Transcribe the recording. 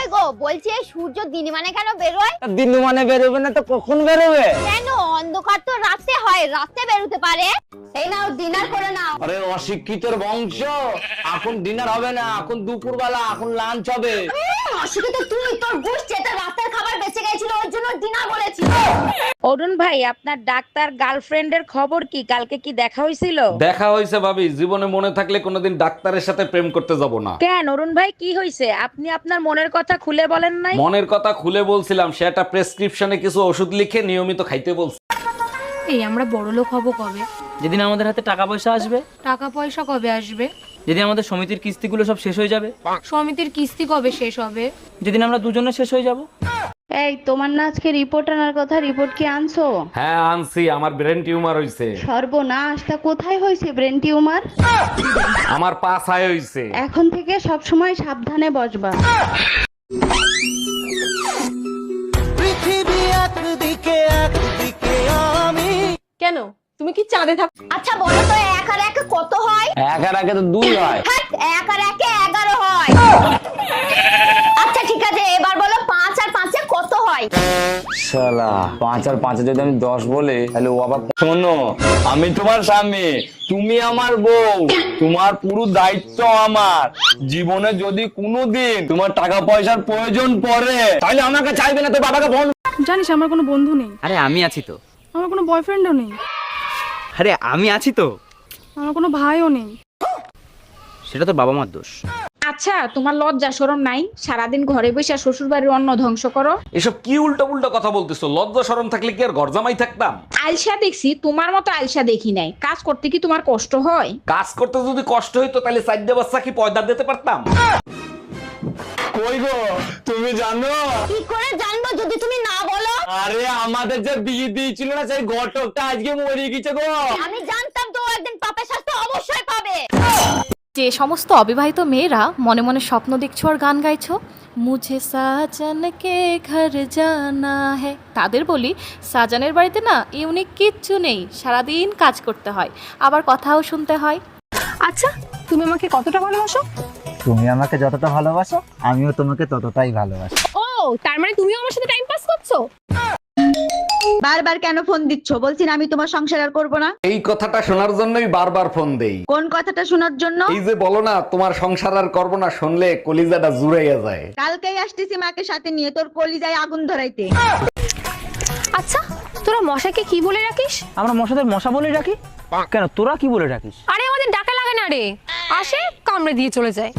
কই গো, বলছি এই সূর্য দিনমানে কেন বেরোয়? দিনমানে বেরোবে না তো কখন বেরোবে? কেন, অন্ধকার তো রাতে হয়, রাতে বেরোতে পারে। এই নাও ডিনার করে নাও। আরে অশিক্ষিতর বংশ, এখন ডিনার হবে না, এখন দুপুরবেলা, এখন লাঞ্চ হবে। অশিক্ষিত তুই, তোর বুঝ যেটা রাতের খাবার বেঁচে গেছিল ওর জন্য ডিনার বলেছি। অরুণ ভাই, আপনার ডাক্তার গার্লফ্রেন্ডের খবর কি? কালকে কি দেখা হয়েছিল? দেখা হয়েছে ভাবি, জীবনে মনে থাকলে কোনোদিন ডাক্তারের সাথে প্রেম করতে যাব না। কেন অরুণ ভাই, কি হয়েছে? আপনি আপনার মনের কথা খুলে বলেন নাই? মনের কথা খুলে বলছিলাম, সে একটা প্রেসক্রিপশনে কিছু ওষুধ লিখে নিয়মিত খাইতে বলছে। এই আমরা বড়লোক হব কবে? যেদিন আমাদের হাতে টাকা পয়সা আসবে। টাকা পয়সা কবে আসবে? যেদিন আমাদের সমিতির কিস্তিগুলো সব শেষ হয়ে যাবে। সমিতির কিস্তি কবে শেষ হবে? যেদিন আমরা দুজনে শেষ হয়ে যাব। এই তোমার না আজকে রিপোর্ট আনার কথা, রিপোর্ট কি আনছো? হ্যাঁ আনছি, আমার ব্রেন টিউমার হইছে। সর্বনাশ, তা কোথায় হয়েছে ব্রেন টিউমার? আমার পা ছায় হইছে। এখন থেকে সব সময় সাবধানে বসবা। কেন, তুমি কি চাঁদে থাকো? আচ্ছা বলো তো, এক আর এক কত হয়? এক আর একে তো দুই হয়। হ্যাঁ, এক আর একে 11 হয়। আচ্ছা ঠিক আছে, এবার বলো 5 আর 5-এ কত হয়? শালা 5 আর 5 যদি আমি 10 বলি তাহলে ও আবার। শোনো, আমি তোমার স্বামী, তুমি আমার বউ, তোমার পুরো দায়িত্ব আমার। জীবনে যদি কোনোদিন তোমার টাকা পয়সার প্রয়োজন পড়ে তাহলে আমাকে চাইবে না, তো বাবাকে ফোন। জানিস আমার কোনো বন্ধু নেই, আরে আমি আছি তো। আমার কোনো বয়ফ্রেন্ডও নেই, আরে আমি আছি তো। আমার কোনো ভাইও নেই। সেটা তো বাবা মার দোষ। আচ্ছা, তোমার লজ্জা শরম নাই? সারাদিন ঘরে বসে শ্বশুর বাড়ির অন্ন ধ্বংস করো। এসব কি উল্টা উল্টা কথা বলতেছো? লজ্জা শরম থাকলে কি আর ঘর জামাই থাকতাম? আলসা দেখছি, তোমার মতো আলসা দেখি নাই। কাজ করতে কি তোমার কষ্ট হয়? কাজ করতে যদি কষ্ট হইতো তাহলে 4 বাচ্চা কি পয়দা দিতে পারতাম? কই গো, তুমি জানো? কি করে জানবো যদি তুমি না বলো? আরে আমাদের যে বিয়ে দিয়েছিল না, সেই ঘটকটা আজকে মরে গেছে গো। আমি জানতাম তো ও একদিন পাপের শাস্তি অবশ্যই পাবে। যে সমস্ত অবিবাহিত মেয়েরা মনে মনে স্বপ্ন দেখছো আর গান গাইছো, মুঝে সাজন কে ঘর জানা হ্যায়, তাদের বলি সাজানের বাড়িতে না ইউনিক কিচ্ছু নেই। সারাদিন কাজ করতে হয়, আবার কথাও শুনতে হয়। আচ্ছা, তুমি আমাকে কতটা ভালোবাসো? তুমি আমাকে যতটা ভালোবাসো আমিও তোমাকে ততটাই ভালোবাসি। ও, তার মানে তুমিও আমার সাথে টাইম পাস করছো? বারবার কেন ফোন দিচ্ছ? বলছি না আমি তোমার সংসার আর করবো না। এই কথাটা শোনার জন্যই বারবার ফোন দেই। কোন কথাটা শোনার জন্য? এই যে বলো না তোমার সংসার আর করবো না, শুনলে কলিজাটা জুড়াইয়া যায়। কালকেই আসতেছি মাকে সাথে নিয়ে, তোর কলিজায় আগুন ধরাইতে। আচ্ছা, তোরা মশাকে কি বলে রাখিস? আমরা মশাদের মশা বলে রাখি। কেন, তোরা কি বলে রাখিস? আরে আমাদের ডাকা লাগে না রে, আসে কামড়ে দিয়ে চলে যায়।